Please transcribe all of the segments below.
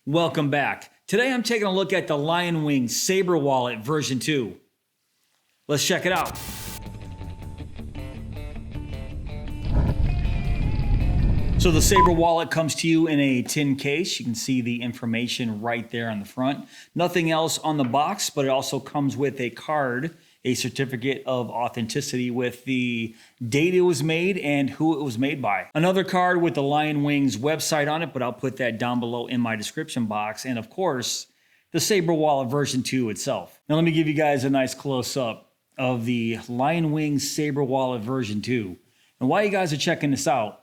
Welcome back. Today I'm taking a look at the Lionwings Saber Wallet version 2. Let's check it out. So the Saber Wallet comes to you in a tin case. You can see the information right there on the front. Nothing else on the box, but it also comes with a card, a certificate of authenticity with the date it was made and who it was made by. Another card with the Lionwings website on it, but I'll put that down below in my description box. And of course, the Saber Wallet version 2 itself. Now let me give you guys a nice close-up of the Lionwings Saber Wallet version 2. And while you guys are checking this out,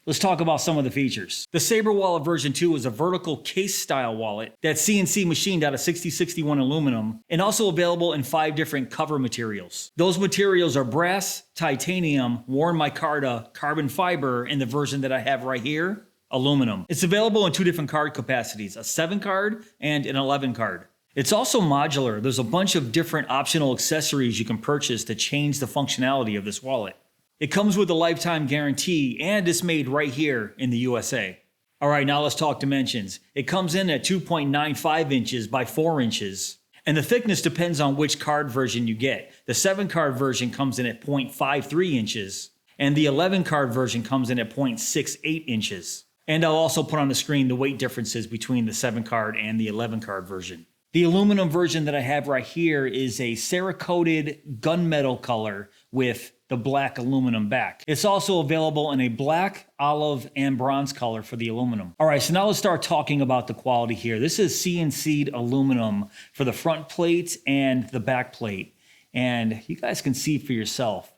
let's talk about some of the features. The Saber Wallet version 2 is a vertical case-style wallet that's CNC machined out of 6061 aluminum and also available in 5 different cover materials. Those materials are brass, titanium, worn micarta, carbon fiber, and the version that I have right here, aluminum. It's available in 2 different card capacities, a 7 card and an 11 card. It's also modular. There's a bunch of different optional accessories you can purchase to change the functionality of this wallet. It comes with a lifetime guarantee and it's made right here in the USA. All right, now let's talk dimensions. It comes in at 2.95 inches by 4 inches. And the thickness depends on which card version you get. The 7 card version comes in at 0.53 inches and the 11 card version comes in at 0.68 inches. And I'll also put on the screen the weight differences between the 7 card and the 11 card version. The aluminum version that I have right here is a Cerakoted gunmetal color with the black aluminum back. It's also available in a black, olive, and bronze color for the aluminum. All right, so now let's start talking about the quality here. This is CNC'd aluminum for the front plate and the back plate. And you guys can see for yourself,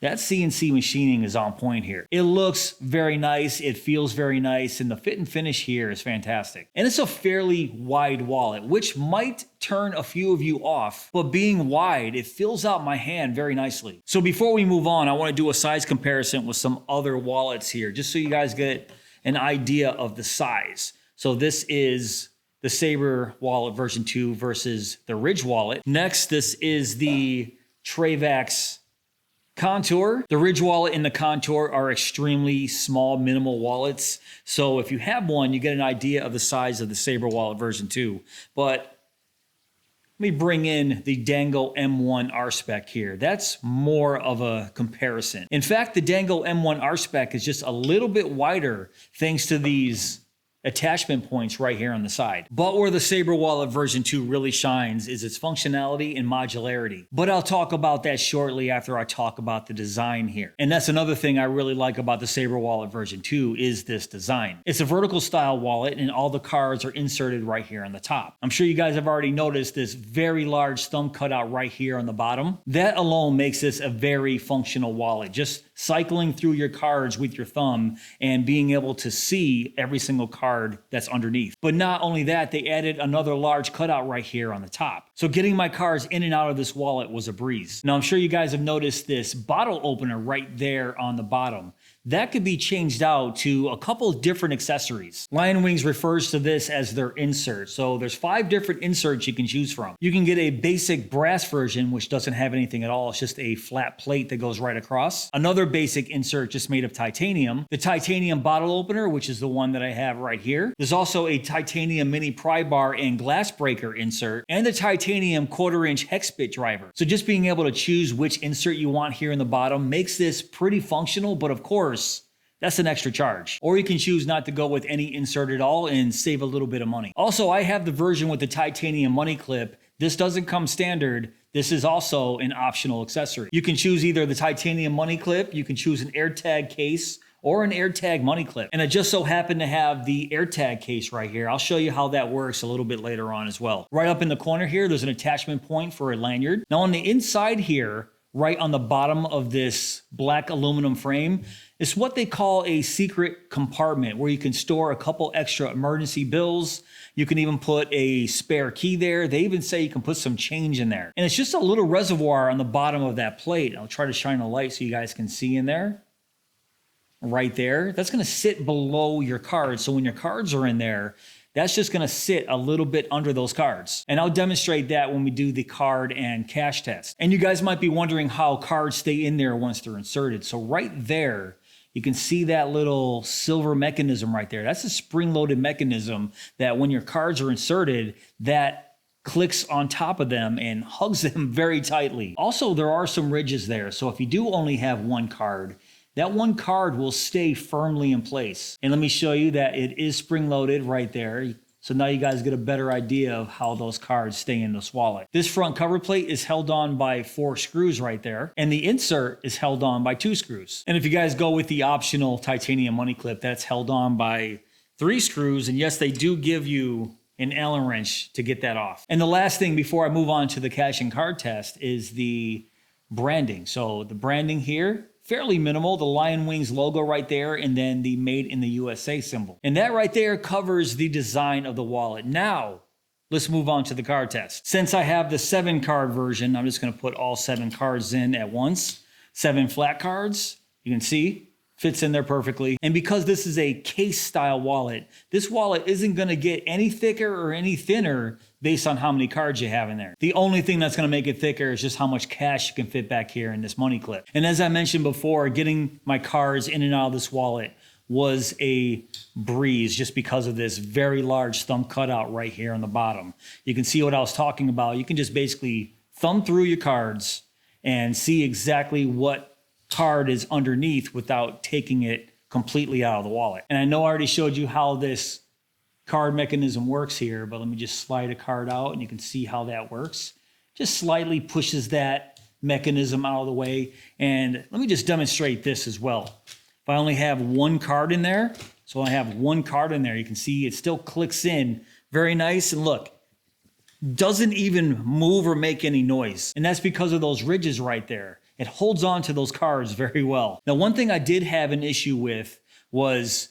that CNC machining is on point here. It looks very nice, it feels very nice, and the fit and finish here is fantastic. And it's a fairly wide wallet, which might turn a few of you off, but being wide, it fills out my hand very nicely. So before we move on, I want to do a size comparison with some other wallets here, just so you guys get an idea of the size. So this is the Saber Wallet version 2 versus the Ridge Wallet. Next, this is the Travax Contour. The Ridge Wallet and the Contour are extremely small, minimal wallets. So if you have one, you get an idea of the size of the Saber Wallet version 2. But let me bring in the Dango M1 R-Spec here. That's more of a comparison. In fact, the Dango M1 R-Spec is just a little bit wider thanks to these attachment points right here on the side. But where the Saber Wallet version 2 really shines is its functionality and modularity. But I'll talk about that shortly after I talk about the design here. And that's another thing I really like about the Saber Wallet version 2 is this design. It's a vertical style wallet and all the cards are inserted right here on the top. I'm sure you guys have already noticed this very large thumb cutout right here on the bottom. That alone makes this a very functional wallet. Just cycling through your cards with your thumb and being able to see every single card that's underneath. But not only that, they added another large cutout right here on the top. So getting my cards in and out of this wallet was a breeze. Now I'm sure you guys have noticed this bottle opener right there on the bottom. That could be changed out to a couple of different accessories. Lionwings refers to this as their insert. So there's 5 different inserts you can choose from. You can get a basic brass version, which doesn't have anything at all. It's just a flat plate that goes right across. Another basic insert just made of titanium. The titanium bottle opener, which is the one that I have right here. There's also a titanium mini pry bar and glass breaker insert, and the titanium 1/4-inch hex bit driver. So just being able to choose which insert you want here in the bottom makes this pretty functional, but of course, that's an extra charge. Or you can choose not to go with any insert at all and save a little bit of money. Also, I have the version with the titanium money clip. This doesn't come standard. This is also an optional accessory. You can choose either the titanium money clip, you can choose an AirTag case, or an AirTag money clip. And I just so happen to have the AirTag case right here. I'll show you how that works a little bit later on as well. Right up in the corner here, there's an attachment point for a lanyard. Now on the inside here, right on the bottom of this black aluminum frame, is what they call a secret compartment where you can store a couple extra emergency bills. You can even put a spare key there. They even say you can put some change in there. And it's just a little reservoir on the bottom of that plate. I'll try to shine a light so you guys can see in there. Right there. That's going to sit below your cards. So when your cards are in there, that's just going to sit a little bit under those cards. And I'll demonstrate that when we do the card and cash test. And you guys might be wondering how cards stay in there once they're inserted. So right there, you can see that little silver mechanism right there. That's a spring-loaded mechanism that when your cards are inserted, that clicks on top of them and hugs them very tightly. Also, there are some ridges there. So if you do only have one card, that one card will stay firmly in place. And let me show you that it is spring-loaded right there. So now you guys get a better idea of how those cards stay in this wallet. This front cover plate is held on by 4 screws right there, and the insert is held on by 2 screws. And if you guys go with the optional titanium money clip, that's held on by 3 screws. And yes, they do give you an Allen wrench to get that off. And the last thing before I move on to the cash and card test is the branding. So the branding here, fairly minimal, the Lionwings logo right there, and then the Made in the USA symbol. And that right there covers the design of the wallet. Now, let's move on to the card test. Since I have the 7 card version, I'm just gonna put all 7 cards in at once. 7 flat cards, you can see, fits in there perfectly. And because this is a case style wallet, this wallet isn't gonna get any thicker or any thinner based on how many cards you have in there. The only thing that's gonna make it thicker is just how much cash you can fit back here in this money clip. And as I mentioned before, getting my cards in and out of this wallet was a breeze just because of this very large thumb cutout right here on the bottom. You can see what I was talking about. You can just basically thumb through your cards and see exactly what card is underneath without taking it completely out of the wallet. And I know I already showed you how this card mechanism works here, but let me just slide a card out and you can see how that works. Just slightly pushes that mechanism out of the way. And let me just demonstrate this as well. If I only have 1 card in there, so I have 1 card in there, you can see it still clicks in very nice. And look, doesn't even move or make any noise. And that's because of those ridges right there. It holds on to those cards very well. Now, one thing I did have an issue with was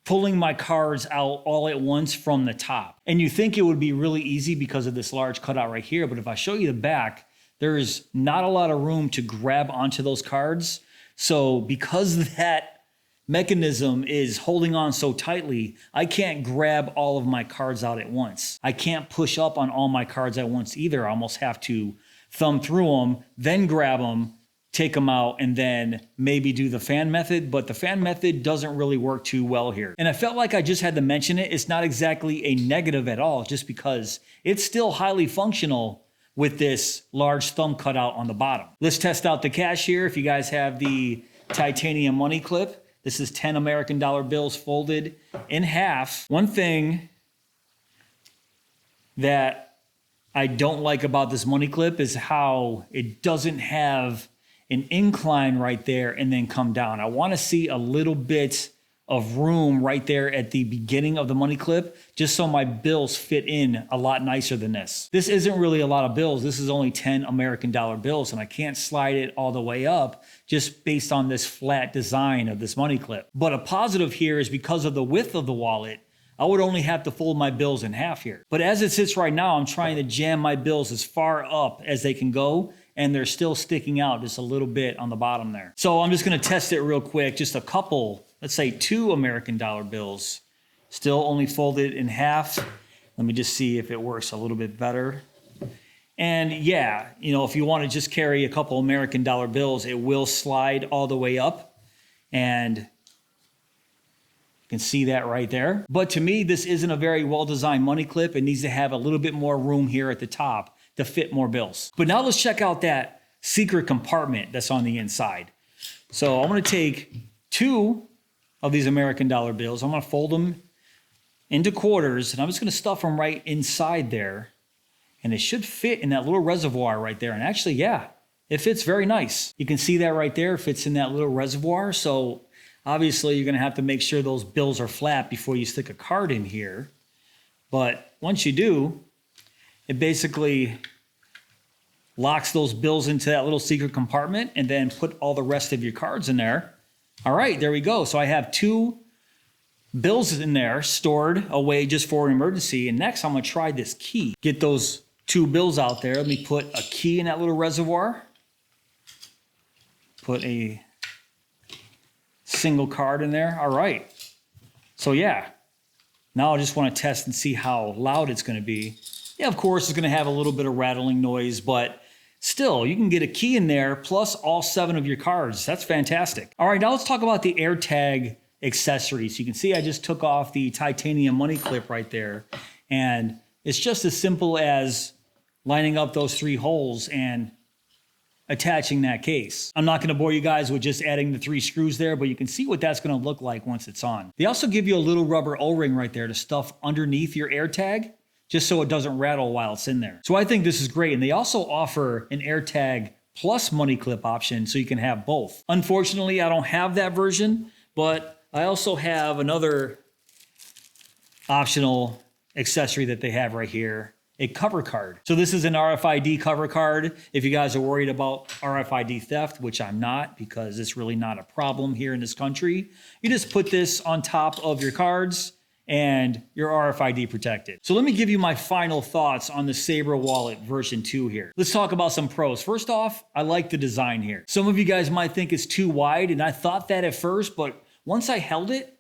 pulling my cards out all at once from the top. And you think it would be really easy because of this large cutout right here, but if I show you the back, there is not a lot of room to grab onto those cards. So because that mechanism is holding on so tightly, I can't grab all of my cards out at once. I can't push up on all my cards at once either. I almost have to thumb through them, then grab them, take them out, and then maybe do the fan method. But the fan method doesn't really work too well here. And I felt like I just had to mention it. It's not exactly a negative at all, just because it's still highly functional with this large thumb cutout on the bottom. Let's test out the cash here. If you guys have the titanium money clip, this is 10 American dollar bills folded in half. One thing that I don't like about this money clip is how it doesn't have an incline right there and then come down. I want to see a little bit of room right there at the beginning of the money clip, just so my bills fit in a lot nicer than this. This isn't really a lot of bills. This is only 10 American dollar bills, and I can't slide it all the way up just based on this flat design of this money clip. But a positive here is because of the width of the wallet, I would only have to fold my bills in half here. But as it sits right now, I'm trying to jam my bills as far up as they can go, and they're still sticking out just a little bit on the bottom there. So I'm just gonna test it real quick. Just a couple, let's say 2 American dollar bills, still only folded in half. Let me just see if it works a little bit better. And yeah, you know, if you wanna just carry a couple American dollar bills, it will slide all the way up, and you can see that right there. But to me, this isn't a very well-designed money clip. It needs to have a little bit more room here at the top to fit more bills. But now let's check out that secret compartment that's on the inside. So I'm gonna take 2 of these American dollar bills. I'm gonna fold them into quarters, and I'm just gonna stuff them right inside there. And it should fit in that little reservoir right there. And actually, yeah, it fits very nice. You can see that right there, it fits in that little reservoir. So obviously, you're gonna have to make sure those bills are flat before you stick a card in here. But once you do, it basically locks those bills into that little secret compartment and then put all the rest of your cards in there. All right, there we go. So I have 2 bills in there stored away just for an emergency. And next, I'm gonna try this key. Get those 2 bills out there. Let me put a key in that little reservoir. Put a single card in there. All right. So yeah, now I just want to test and see how loud it's going to be. Yeah, of course, it's going to have a little bit of rattling noise, but Still, you can get a key in there plus all 7 of your cards. That's fantastic. All right, now let's talk about the AirTag accessories. You can see I just took off the titanium money clip right there. And it's just as simple as lining up those 3 holes and attaching that case. I'm not going to bore you guys with just adding the 3 screws there, but you can see what that's going to look like once it's on. They also give you a little rubber O-ring right there to stuff underneath your AirTag, just so it doesn't rattle while it's in there. So I think this is great. And they also offer an AirTag plus money clip option so you can have both. Unfortunately, I don't have that version, but I also have another optional accessory that they have right here, a cover card. So this is an RFID cover card. If you guys are worried about RFID theft, which I'm not because it's really not a problem here in this country, you just put this on top of your cards and you're RFID protected. So let me give you my final thoughts on the Saber Wallet version 2 here. Let's talk about some pros. First off, I like the design here. Some of you guys might think it's too wide, and I thought that at first, but once I held it,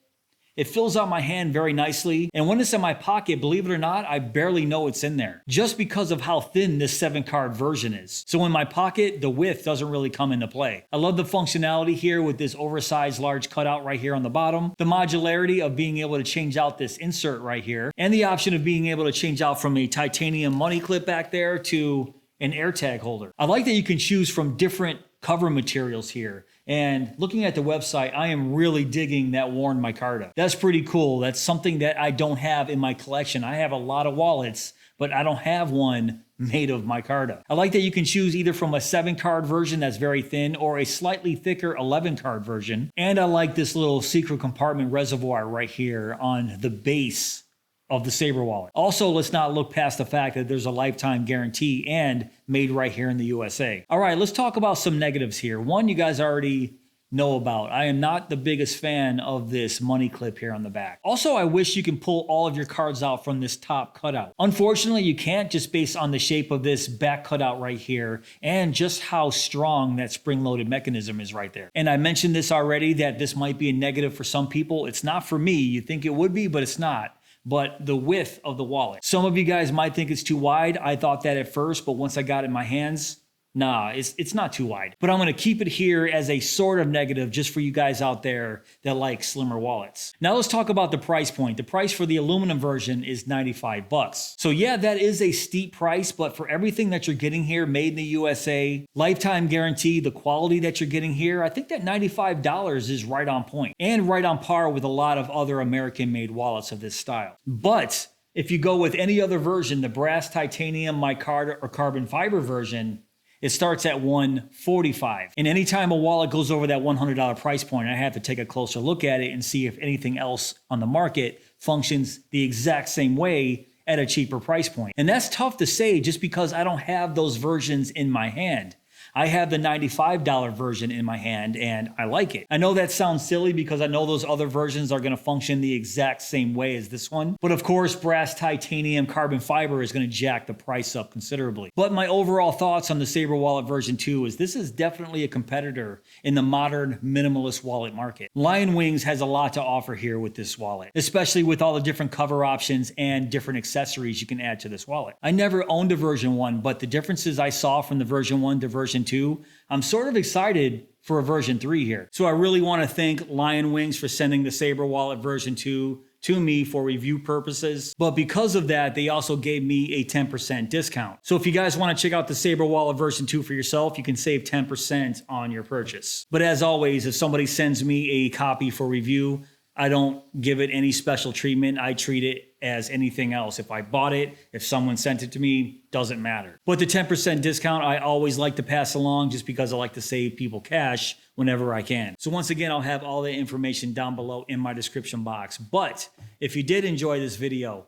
it fills out my hand very nicely. And when it's in my pocket, believe it or not, I barely know it's in there just because of how thin this 7-card version is. So in my pocket, the width doesn't really come into play. I love the functionality here with this oversized large cutout right here on the bottom, the modularity of being able to change out this insert right here, and the option of being able to change out from a titanium money clip back there to an AirTag holder. I like that you can choose from different cover materials here. And looking at the website, I am really digging that worn micarta. That's pretty cool. That's something that I don't have in my collection. I have a lot of wallets, but I don't have one made of micarta. I like that you can choose either from a 7-card version that's very thin or a slightly thicker 11-card version. And I like this little secret compartment reservoir right here on the base of the Saber Wallet. Also, let's not look past the fact that there's a lifetime guarantee and made right here in the USA. All right, let's talk about some negatives here. One, you guys already know about. I am not the biggest fan of this money clip here on the back. Also, I wish you can pull all of your cards out from this top cutout. Unfortunately, you can't just based on the shape of this back cutout right here and just how strong that spring-loaded mechanism is right there. And I mentioned this already that this might be a negative for some people. It's not for me. You think it would be, but it's not. But the width of the wallet. Some of you guys might think it's too wide. I thought that at first, but once I got it in my hands, nah, it's not too wide. But I'm going to keep it here as a sort of negative just for you guys out there that like slimmer wallets. Now let's talk about the price point. The price for the aluminum version is $95. So yeah, that is a steep price, but for everything that you're getting here, made in the USA, lifetime guarantee, the quality that you're getting here, I think that $95 is right on point and right on par with a lot of other American-made wallets of this style. But if you go with any other version, the brass, titanium, micarta, or carbon fiber version, it starts at $145. And anytime a wallet goes over that $100 price point, I have to take a closer look at it and see if anything else on the market functions the exact same way at a cheaper price point. And that's tough to say just because I don't have those versions in my hand. I have the $95 version in my hand and I like it. I know that sounds silly because I know those other versions are going to function the exact same way as this one. But of course, brass, titanium, carbon fiber is going to jack the price up considerably. But my overall thoughts on the Saber Wallet version 2 is this is definitely a competitor in the modern minimalist wallet market. Lionwings has a lot to offer here with this wallet, especially with all the different cover options and different accessories you can add to this wallet. I never owned a version 1, but the differences I saw from the version 1 to version 2, I'm sort of excited for a version 3 here. So I really want to thank Lionwings for sending the Saber Wallet version 2 to me for review purposes. But because of that, they also gave me a 10% discount. So if you guys want to check out the Saber Wallet version 2 for yourself, you can save 10% on your purchase. But as always, if somebody sends me a copy for review, I don't give it any special treatment. I treat it as anything else. If I bought it, if someone sent it to me, doesn't matter. But the 10% discount, I always like to pass along just because I like to save people cash whenever I can. So once again, I'll have all the information down below in my description box. But if you did enjoy this video,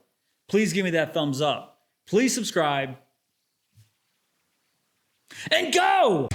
please give me that thumbs up. Please subscribe and go!